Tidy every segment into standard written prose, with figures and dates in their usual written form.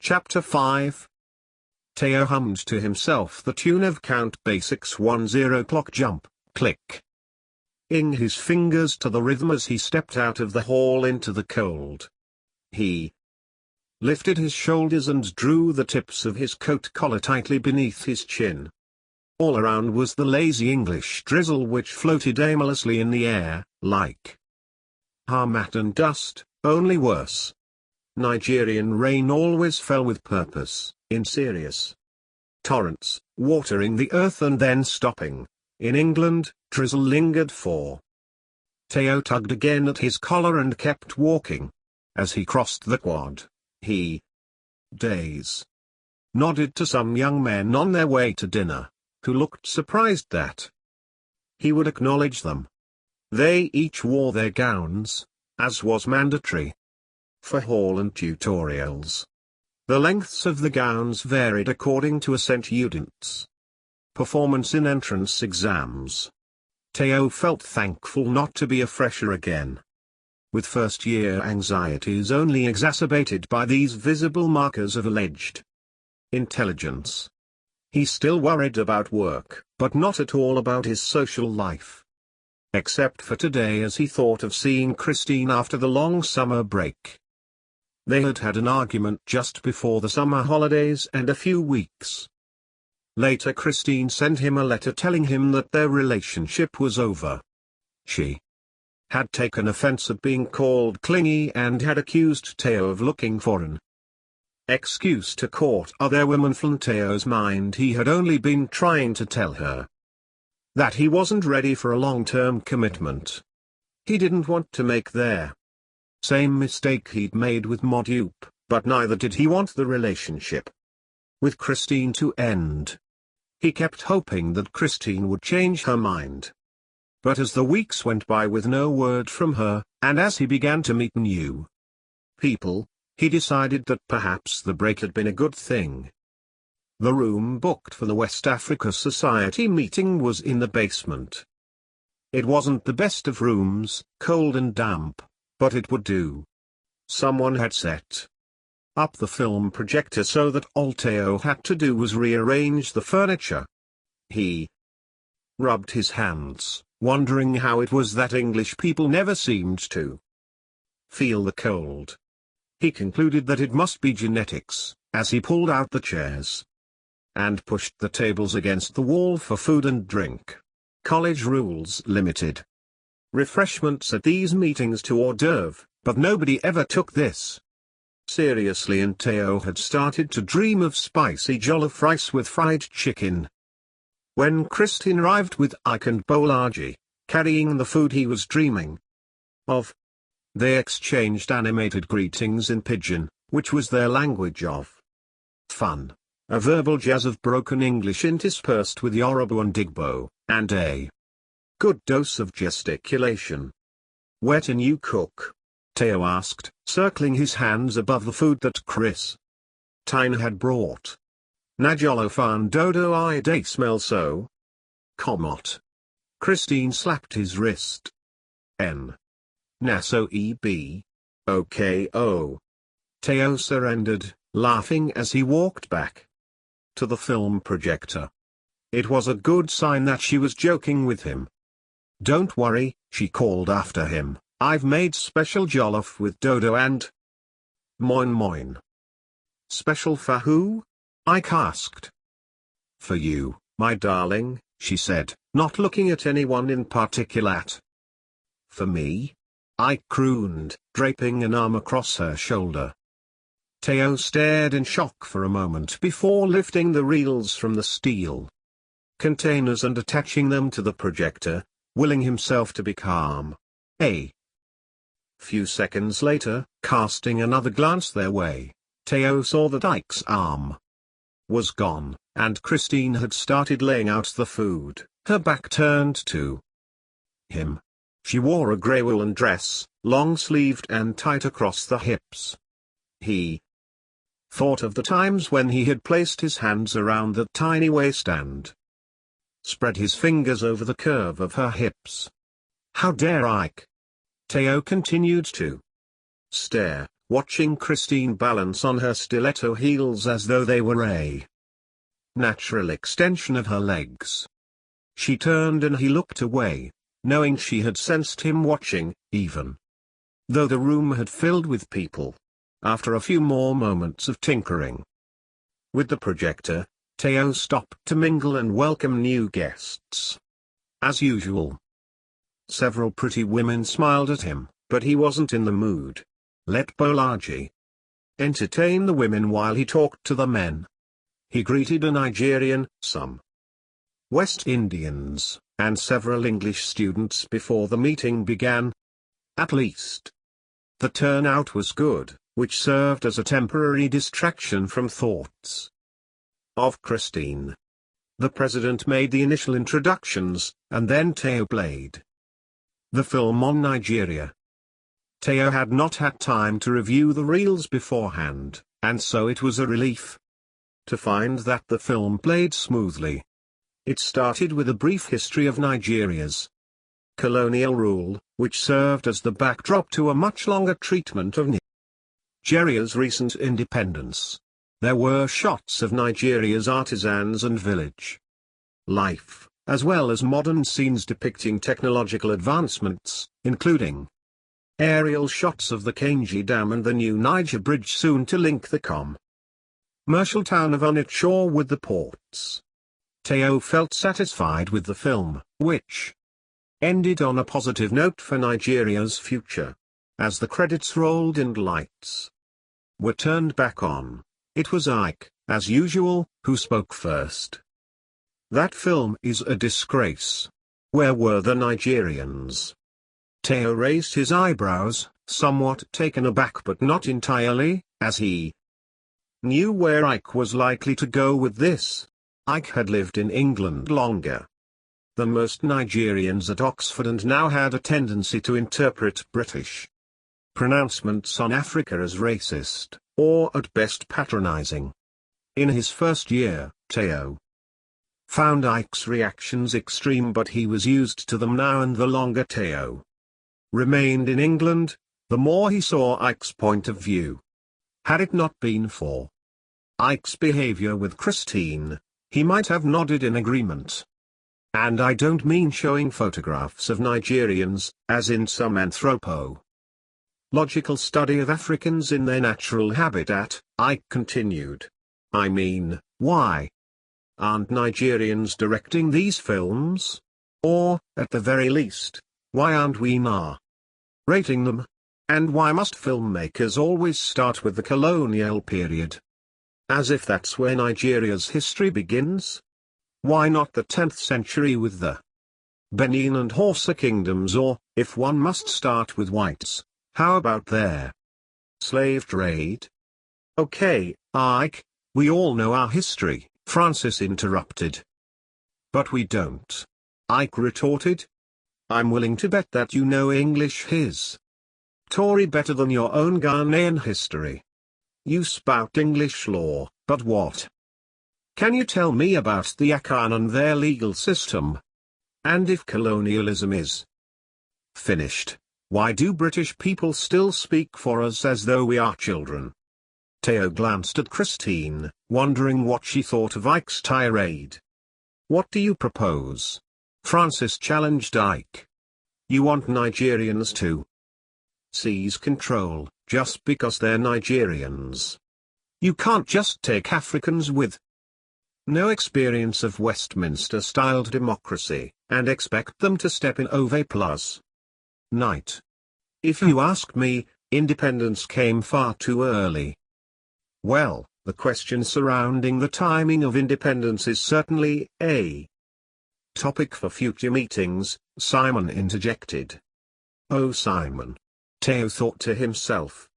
Chapter 5. Teo hummed to himself the tune of Count Basic's 10 clock jump, click. Ing his fingers to the rhythm as he stepped out of the hall into the cold. He lifted his shoulders and drew the tips of his coat collar tightly beneath his chin. All around was the lazy English drizzle which floated aimlessly in the air, like harmat and dust, only worse. Nigerian rain always fell with purpose, in serious torrents, watering the earth and then stopping. In England, drizzle lingered for. Teo tugged again at his collar and kept walking. As he crossed the quad, he nodded to some young men on their way to dinner, who looked surprised that he would acknowledge them. They each wore their gowns, as was mandatory for hall and tutorials. The lengths of the gowns varied according to student's performance in entrance exams. Teo felt thankful not to be a fresher again, with first-year anxieties only exacerbated by these visible markers of alleged intelligence. He still worried about work, but not at all about his social life. Except for today, as he thought of seeing Christine after the long summer break. They had had an argument just before the summer holidays, and a few weeks later Christine sent him a letter telling him that their relationship was over. She had taken offense at being called clingy and had accused Teo of looking for an excuse to court other women. From Teo's mind, he had only been trying to tell her that he wasn't ready for a long-term commitment. He didn't want to make their same mistake he'd made with Modupe, but neither did he want the relationship with Christine to end. He kept hoping that Christine would change her mind. But as the weeks went by with no word from her, and as he began to meet new people, he decided that perhaps the break had been a good thing. The room booked for the West Africa Society meeting was in the basement. It wasn't the best of rooms, cold and damp, but it would do. Someone had set up the film projector so that all Teo had to do was rearrange the furniture. He rubbed his hands, wondering how it was that English people never seemed to feel the cold. He concluded that it must be genetics, as he pulled out the chairs and pushed the tables against the wall for food and drink. College rules limited refreshments at these meetings to hors d'oeuvre, but nobody ever took this seriously, and Teo had started to dream of spicy jollof rice with fried chicken. When Christine arrived with Ike and Bolaji, carrying the food he was dreaming of, they exchanged animated greetings in Pidgin, which was their language of fun, a verbal jazz of broken English interspersed with Yoruba and Igbo, and a good dose of gesticulation. "Where can you cook?" Teo asked, circling his hands above the food that Christine had brought. "Najolo fan dodo I day smell so comot." Christine slapped his wrist. Naso eb. Okay. Teo surrendered, laughing as he walked back to the film projector. It was a good sign that she was joking with him. "Don't worry," she called after him, "I've made special jollof with dodo and moin moin." "Special for who?" Ike asked. "For you, my darling," she said, not looking at anyone in particular. "For me?" Ike crooned, draping an arm across her shoulder. Teo stared in shock for a moment before lifting the reels from the steel containers and attaching them to the projector, willing himself to be calm. A few seconds later, casting another glance their way, Teo saw that Ike's arm was gone, and Christine had started laying out the food, her back turned to him. She wore a grey woolen dress, long-sleeved and tight across the hips. He thought of the times when he had placed his hands around that tiny waist and spread his fingers over the curve of her hips. How dare Ike? Teo continued to stare, watching Christine balance on her stiletto heels as though they were a natural extension of her legs. She turned and he looked away, knowing she had sensed him watching, even though the room had filled with people. After a few more moments of tinkering with the projector, Theo stopped to mingle and welcome new guests. As usual, several pretty women smiled at him, but he wasn't in the mood. Let Bolaji entertain the women while he talked to the men. He greeted a Nigerian, some West Indians, and several English students before the meeting began. At least, the turnout was good, which served as a temporary distraction from thoughts of Christine. The president made the initial introductions, and then Theo played the film on Nigeria. Theo had not had time to review the reels beforehand, and so it was a relief to find that the film played smoothly. It started with a brief history of Nigeria's colonial rule, which served as the backdrop to a much longer treatment of Nigeria's recent independence. There were shots of Nigeria's artisans and village life, as well as modern scenes depicting technological advancements, including aerial shots of the Kainji Dam and the new Niger Bridge soon to link the commercial town of Onitsha with the ports. Theo felt satisfied with the film, which ended on a positive note for Nigeria's future. As the credits rolled and lights were turned back on, it was Ike, as usual, who spoke first. That film is a disgrace. Where were the Nigerians? Theo raised his eyebrows, somewhat taken aback but not entirely, as he knew where Ike was likely to go with this. Ike had lived in England longer than most Nigerians at Oxford and now had a tendency to interpret British pronouncements on Africa as racist, or at best patronizing. In his first year, Theo found Ike's reactions extreme, but he was used to them now, and the longer Theo remained in England, the more he saw Ike's point of view. Had it not been for Ike's behavior with Christine, he might have nodded in agreement. And I don't mean showing photographs of Nigerians, as in some anthropological study of Africans in their natural habitat, Ike continued. I mean, why aren't Nigerians directing these films? Or, at the very least, why aren't we rating them? And why must filmmakers always start with the colonial period? As if that's where Nigeria's history begins? Why not the 10th century with the Benin and Hausa kingdoms, or, if one must start with whites, how about their slave trade? Okay, Ike, we all know our history, Francis interrupted. But we don't. Ike retorted. I'm willing to bet that you know English Tory better than your own Ghanaian history. You spout English law, but what can you tell me about the Akan and their legal system? And if colonialism is finished, why do British people still speak for us as though we are children? Theo glanced at Christine, wondering what she thought of Ike's tirade. What do you propose? Francis challenged Ike. You want Nigerians to seize control, just because they're Nigerians. You can't just take Africans with no experience of Westminster-styled democracy, and expect them to step in +. Night. If you ask me, independence came far too early. Well, the question surrounding the timing of independence is certainly a topic for future meetings, Simon interjected. Oh Simon. Theo thought to himself.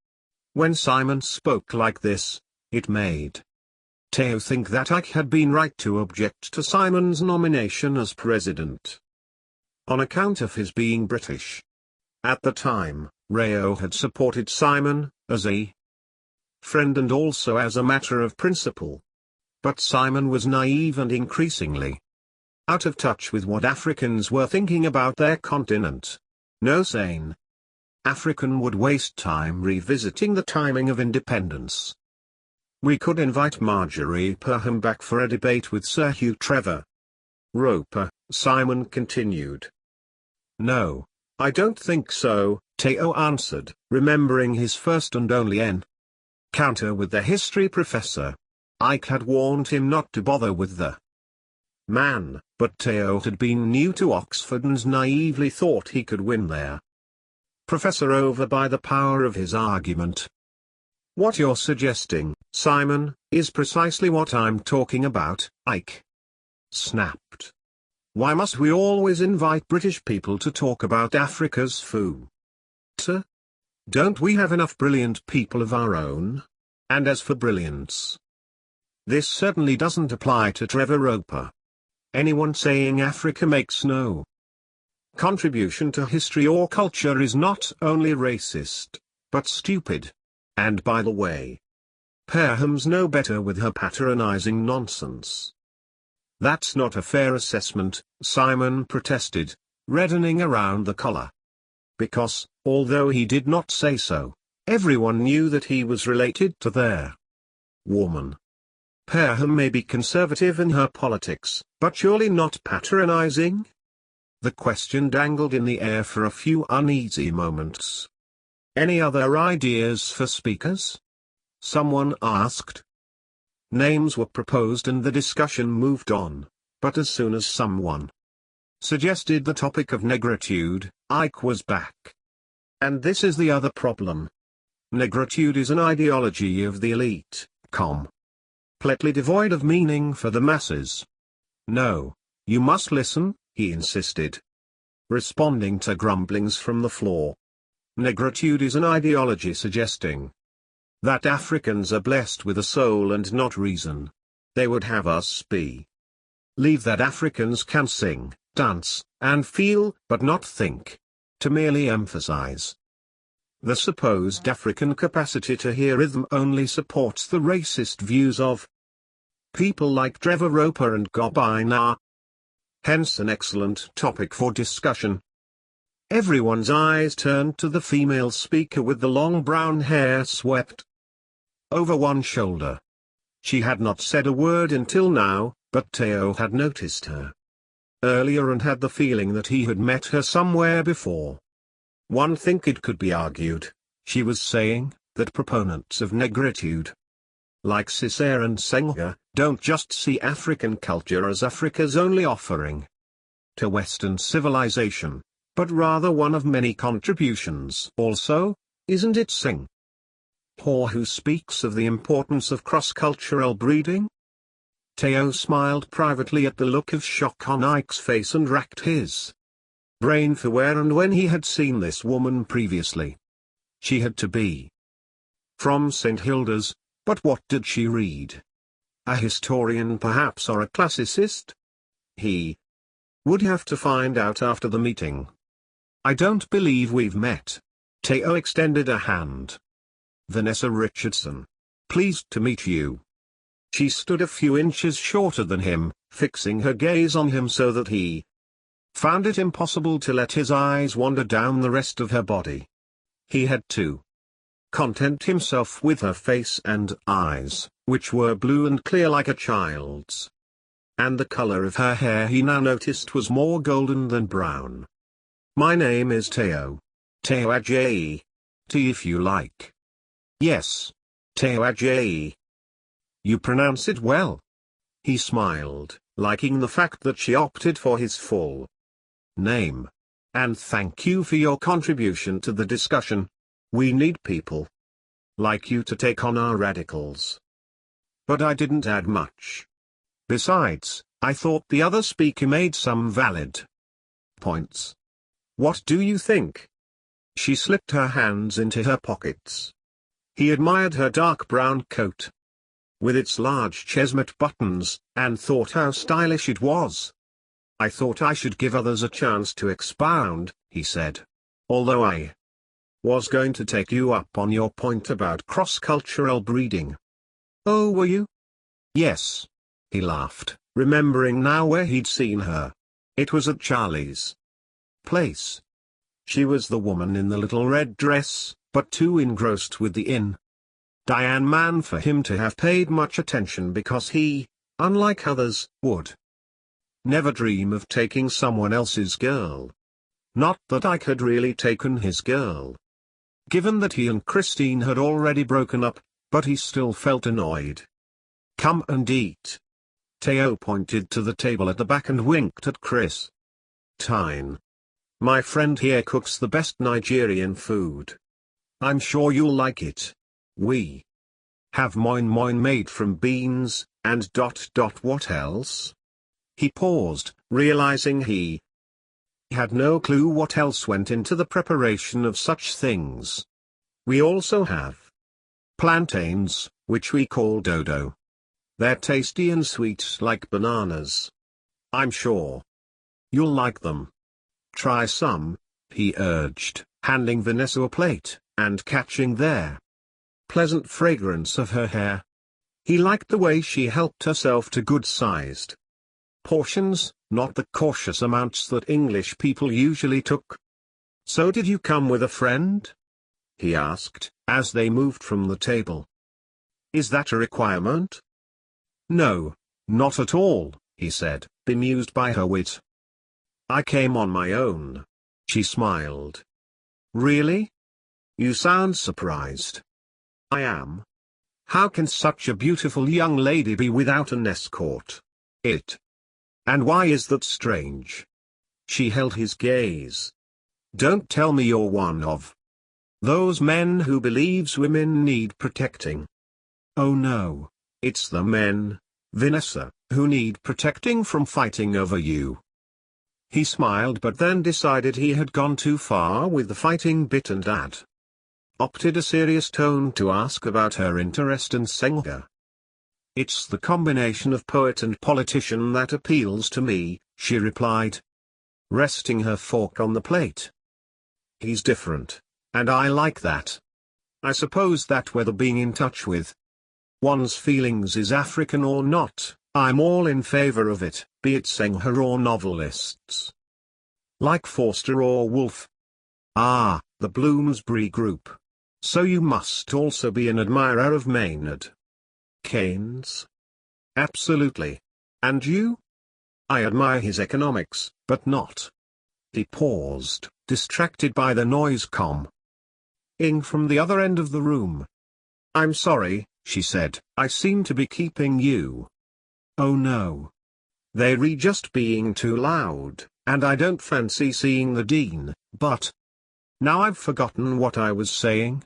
When Simon spoke like this, it made Theo think that Ike had been right to object to Simon's nomination as president on account of his being British. At the time, Rayo had supported Simon, as a friend and also as a matter of principle. But Simon was naive and increasingly out of touch with what Africans were thinking about their continent. No sane African would waste time revisiting the timing of independence. We could invite Marjorie Perham back for a debate with Sir Hugh Trevor. Roper, Simon continued. No, I don't think so, Teo answered, remembering his first and only encounter with the history professor. Ike had warned him not to bother with the man, but Teo had been new to Oxford and naively thought he could win there. Professor over by the power of his argument. What you're suggesting, Simon, is precisely what I'm talking about, Ike snapped. Why must we always invite British people to talk about Africa's food? Don't we have enough brilliant people of our own? And as for brilliance, this certainly doesn't apply to Trevor Roper. Anyone saying Africa makes no contribution to history or culture is not only racist, but stupid. And by the way, Perham's no better with her patronizing nonsense. That's not a fair assessment, Simon protested, reddening around the collar. Because, although he did not say so, everyone knew that he was related to their woman. Perham may be conservative in her politics, but surely not patronizing? The question dangled in the air for a few uneasy moments. Any other ideas for speakers? Someone asked. Names were proposed and the discussion moved on, but as soon as someone suggested the topic of negritude, Ike was back. And this is the other problem. Negritude is an ideology of the elite, completely devoid of meaning for the masses. No, you must listen, he insisted, responding to grumblings from the floor. Negritude is an ideology suggesting that Africans are blessed with a soul and not reason. They would have us believe that Africans can sing, dance, and feel, but not think. To merely emphasize the supposed African capacity to hear rhythm only supports the racist views of people like Trevor Roper and Gobina. Hence an excellent topic for discussion. Everyone's eyes turned to the female speaker with the long brown hair swept over one shoulder. She had not said a word until now, but Teo had noticed her earlier and had the feeling that he had met her somewhere before. One thing it could be argued, she was saying, that proponents of negritude, like Ciceron Senghor, don't just see African culture as Africa's only offering to Western civilization, but rather one of many contributions. Also, isn't it Singh who speaks of the importance of cross-cultural breeding? Teo smiled privately at the look of shock on Ike's face and racked his brain for where and when he had seen this woman previously. She had to be from St. Hilda's, but what did she read? A historian perhaps, or a classicist? He would have to find out after the meeting. I don't believe we've met. Teo extended a hand. Vanessa Richardson. Pleased to meet you. She stood a few inches shorter than him, fixing her gaze on him so that he found it impossible to let his eyes wander down the rest of her body. He had to content himself with her face and eyes, which were blue and clear like a child's. And the color of her hair he now noticed was more golden than brown. My name is Teo. Teo Ajayi. T if you like. Yes. Teo Ajayi. You pronounce it well. He smiled, liking the fact that she opted for his full name. And thank you for your contribution to the discussion. We need people like you to take on our radicals. But I didn't add much. Besides, I thought the other speaker made some valid points. What do you think? She slipped her hands into her pockets. He admired her dark brown coat with its large chestnut buttons, and thought how stylish it was. I thought I should give others a chance to expound, he said. Although I was going to take you up on your point about cross-cultural breeding. Oh, were you? Yes. He laughed, remembering now where he'd seen her. It was at Charlie's place. She was the woman in the little red dress, but too engrossed with the Diane man for him to have paid much attention because he, unlike others, would never dream of taking someone else's girl. Not that Ike had really taken his girl. Given that he and Christine had already broken up, but he still felt annoyed. Come and eat. Teo pointed to the table at the back and winked at Chris. Tyne. My friend here cooks the best Nigerian food. I'm sure you'll like it. We have moin moin made from beans, and ... what else? He paused, realizing he had no clue what else went into the preparation of such things. We also have plantains, which we call dodo. They're tasty and sweet like bananas. I'm sure you'll like them. Try some, he urged, handing Vanessa a plate, and catching their pleasant fragrance of her hair. He liked the way she helped herself to good-sized portions, not the cautious amounts that English people usually took. So did you come with a friend? He asked, as they moved from the table. Is that a requirement? No, not at all, he said, bemused by her wit. I came on my own. She smiled. Really? You sound surprised. I am. How can such a beautiful young lady be without an escort? And why is that strange? She held his gaze. Don't tell me you're one of those men who believes women need protecting. Oh no, it's the men, Vanessa, who need protecting from fighting over you. He smiled but then decided he had gone too far with the fighting bit and opted a serious tone to ask about her interest in Senga. It's the combination of poet and politician that appeals to me, she replied, resting her fork on the plate. He's different, and I like that. I suppose that whether being in touch with one's feelings is African or not, I'm all in favor of it, be it Senga or novelists like Forster or Woolf. Ah, the Bloomsbury Group. So you must also be an admirer of Maynard Keynes? Absolutely. And you? I admire his economics, but not. He paused, distracted by the noise ing from the other end of the room. I'm sorry, she said, I seem to be keeping you. Oh no. They're just being too loud, and I don't fancy seeing the Dean, but now I've forgotten what I was saying.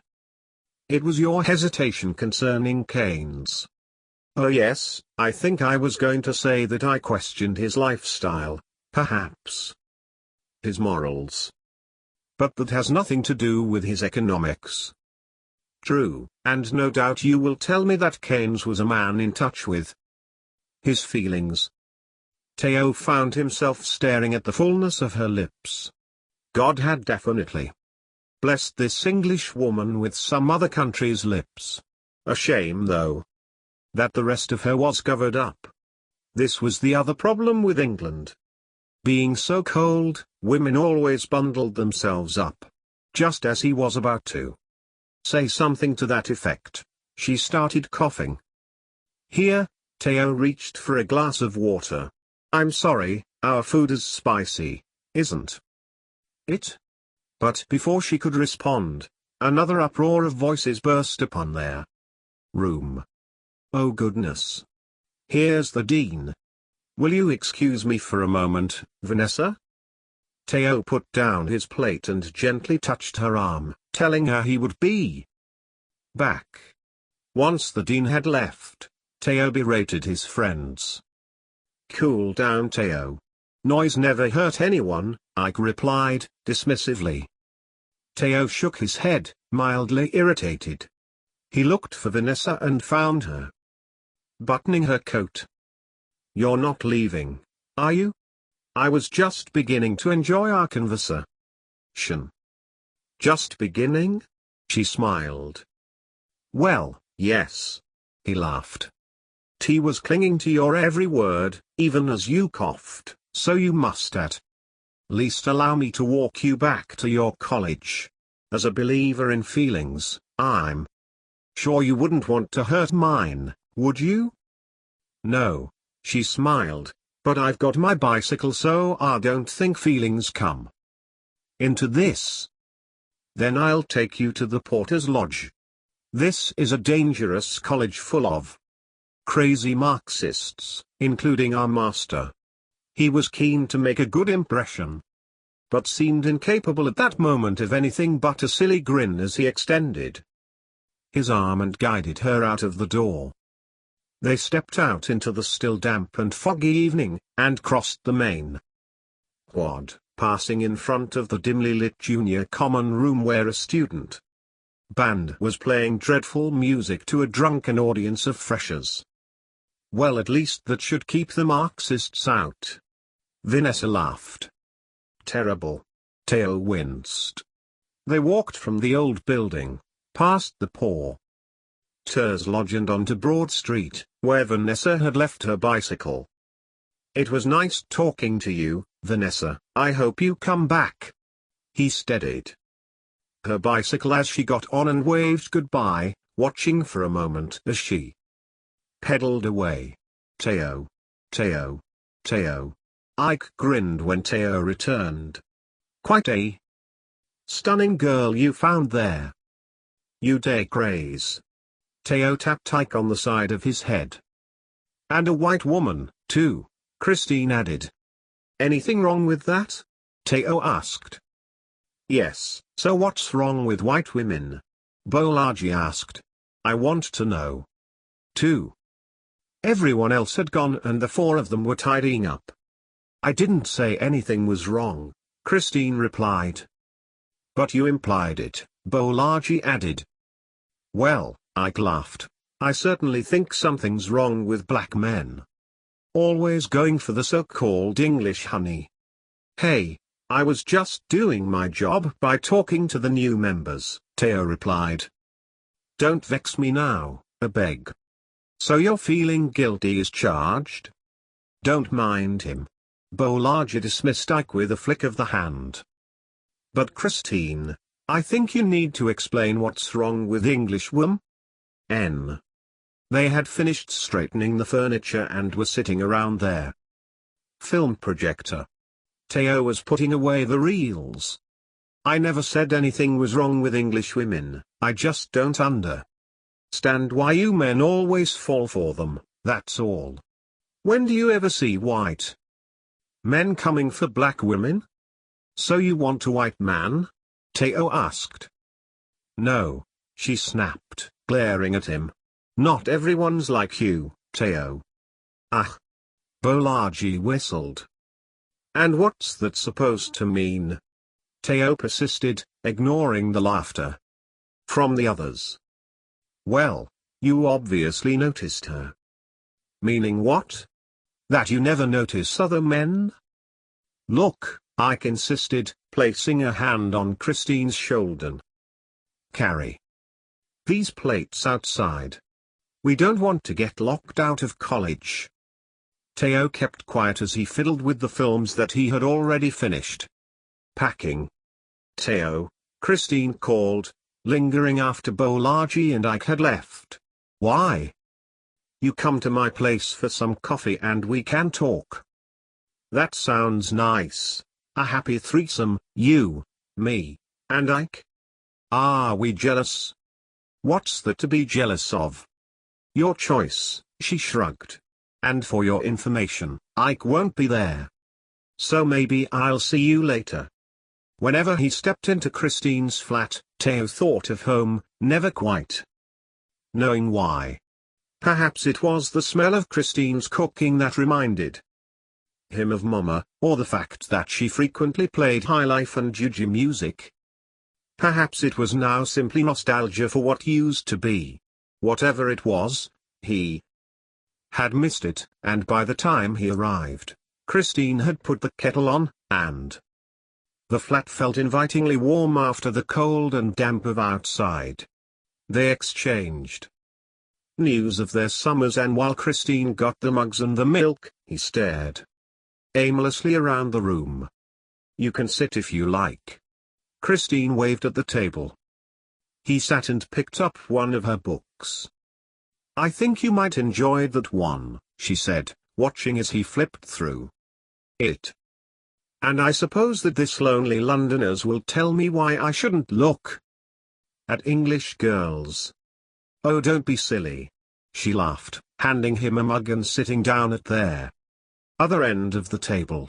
It was your hesitation concerning Keynes. Oh yes, I think I was going to say that I questioned his lifestyle, perhaps his morals. But that has nothing to do with his economics. True, and no doubt you will tell me that Keynes was a man in touch with his feelings. Teo found himself staring at the fullness of her lips. God had definitely blessed this English woman with some other country's lips. A shame though that the rest of her was covered up. This was the other problem with England. Being so cold, women always bundled themselves up. Just as he was about to say something to that effect, she started coughing. Here, Teo reached for a glass of water. I'm sorry, our food is spicy, isn't it? But before she could respond, another uproar of voices burst upon their room. Oh goodness. Here's the Dean. Will you excuse me for a moment, Vanessa? Teo put down his plate and gently touched her arm, telling her he would be back. Once the Dean had left, Teo berated his friends. Cool down, Teo. Noise never hurt anyone, Ike replied, dismissively. Teo shook his head, mildly irritated. He looked for Vanessa and found her buttoning her coat. You're not leaving, are you? I was just beginning to enjoy our conversation. Just beginning? She smiled. Well, yes. He laughed. T was clinging to your every word, even as you coughed, so you must least allow me to walk you back to your college. As a believer in feelings, I'm sure you wouldn't want to hurt mine, would you? No, she smiled, but I've got my bicycle, so I don't think feelings come into this. Then I'll take you to the Porter's Lodge. This is a dangerous college full of crazy Marxists, including our master. He was keen to make a good impression, but seemed incapable at that moment of anything but a silly grin as he extended his arm and guided her out of the door. They stepped out into the still damp and foggy evening, and crossed the main quad, passing in front of the dimly lit junior common room where a student band was playing dreadful music to a drunken audience of freshers. Well, at least that should keep the Marxists out. Vanessa laughed. Terrible. Theo winced. They walked from the old building, past the Porter's Lodge and onto Broad Street, where Vanessa had left her bicycle. It was nice talking to you, Vanessa. I hope you come back. He steadied her bicycle as she got on and waved goodbye, watching for a moment as she pedaled away. Theo. Theo. Theo. Ike grinned when Theo returned. Quite a stunning girl you found there. You take praise. Theo tapped Ike on the side of his head. And a white woman, too, Christine added. Anything wrong with that? Theo asked. Yes, so what's wrong with white women? Bolaji asked. I want to know. Too. Everyone else had gone and the four of them were tidying up. I didn't say anything was wrong, Christine replied. But you implied it, Bolaji added. Well, Ike laughed. I certainly think something's wrong with black men. Always going for the so-called English honey. Hey, I was just doing my job by talking to the new members, Theo replied. Don't vex me now, I beg. So you're feeling guilty as charged? Don't mind him. Bolaji dismissed Ike with a flick of the hand. But Christine, I think you need to explain what's wrong with English women. They had finished straightening the furniture and were sitting around their film projector. Theo was putting away the reels. I never said anything was wrong with English women, I just don't understand why you men always fall for them, that's all. When do you ever see white men coming for black women? So you want a white man? Theo asked. No, she snapped, glaring at him. Not everyone's like you, Theo. Ah. Bolaji whistled. And what's that supposed to mean? Theo persisted, ignoring the laughter from the others. Well, you obviously noticed her. Meaning what? That you never notice other men? Look, Ike insisted, placing a hand on Christine's shoulder. Carry these plates outside. We don't want to get locked out of college. Theo kept quiet as he fiddled with the films that he had already finished packing. Theo, Christine called, lingering after Bolaji and Ike had left. Why? You come to my place for some coffee and we can talk. That sounds nice. A happy threesome, you, me, and Ike? Are we jealous? What's there to be jealous of? Your choice, she shrugged. And for your information, Ike won't be there. So maybe I'll see you later. Whenever he stepped into Christine's flat, Theo thought of home, never quite knowing why. Perhaps it was the smell of Christine's cooking that reminded him of Mama, or the fact that she frequently played high life and juju music. Perhaps it was now simply nostalgia for what used to be. Whatever it was, he had missed it, and by the time he arrived, Christine had put the kettle on, and the flat felt invitingly warm after the cold and damp of outside. They exchanged news of their summers, and while Christine got the mugs and the milk, he stared aimlessly around the room. You can sit if you like. Christine waved at the table. He sat and picked up one of her books. I think you might enjoy that one, she said, watching as he flipped through it. And I suppose that this lonely Londoners will tell me why I shouldn't look at English girls. Oh, don't be silly. She laughed, handing him a mug and sitting down at their other end of the table.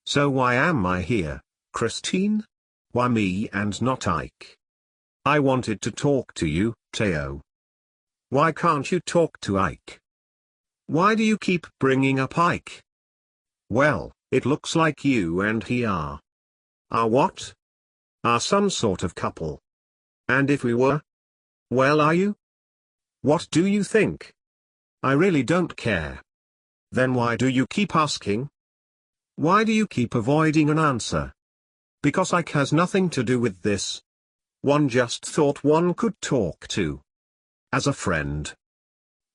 So why am I here, Christine? Why me and not Ike? I wanted to talk to you, Theo. Why can't you talk to Ike? Why do you keep bringing up Ike? Well, it looks like you and he are what? Are some sort of couple. And if we were? Well, are you? What do you think? I really don't care. Then why do you keep asking? Why do you keep avoiding an answer? Because Ike has nothing to do with this. One just thought one could talk to as a friend.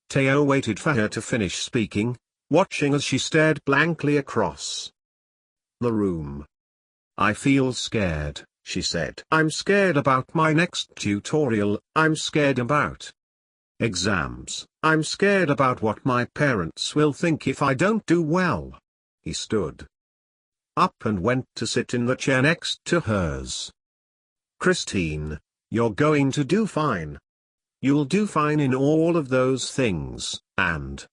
Theo waited for her to finish speaking, watching as she stared blankly across the room. I feel scared, she said. I'm scared about my next tutorial, I'm scared about exams, I'm scared about what my parents will think if I don't do well. He stood up and went to sit in the chair next to hers. Christine, you're going to do fine. You'll do fine in all of those things, and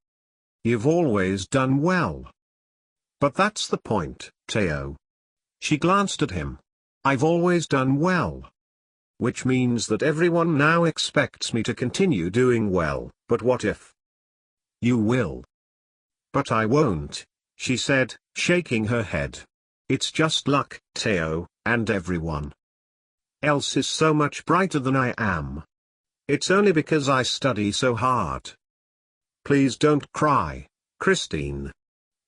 you've always done well. But that's the point, Theo. She glanced at him. I've always done well. Which means that everyone now expects me to continue doing well, but what if you will? But I won't, she said, shaking her head. It's just luck, Theo, and everyone else is so much brighter than I am. It's only because I study so hard. Please don't cry, Christine.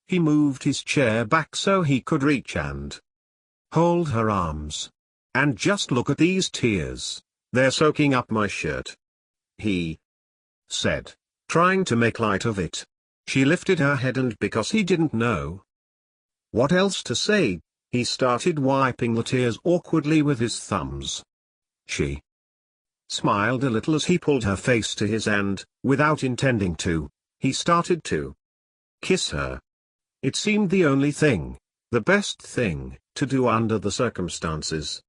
He moved his chair back so he could reach and hold her arms. And just look at these tears, they're soaking up my shirt. He said, trying to make light of it. She lifted her head and because he didn't know what else to say, he started wiping the tears awkwardly with his thumbs. She smiled a little as he pulled her face to his and, without intending to, he started to kiss her. It seemed the only thing, the best thing, to do under the circumstances.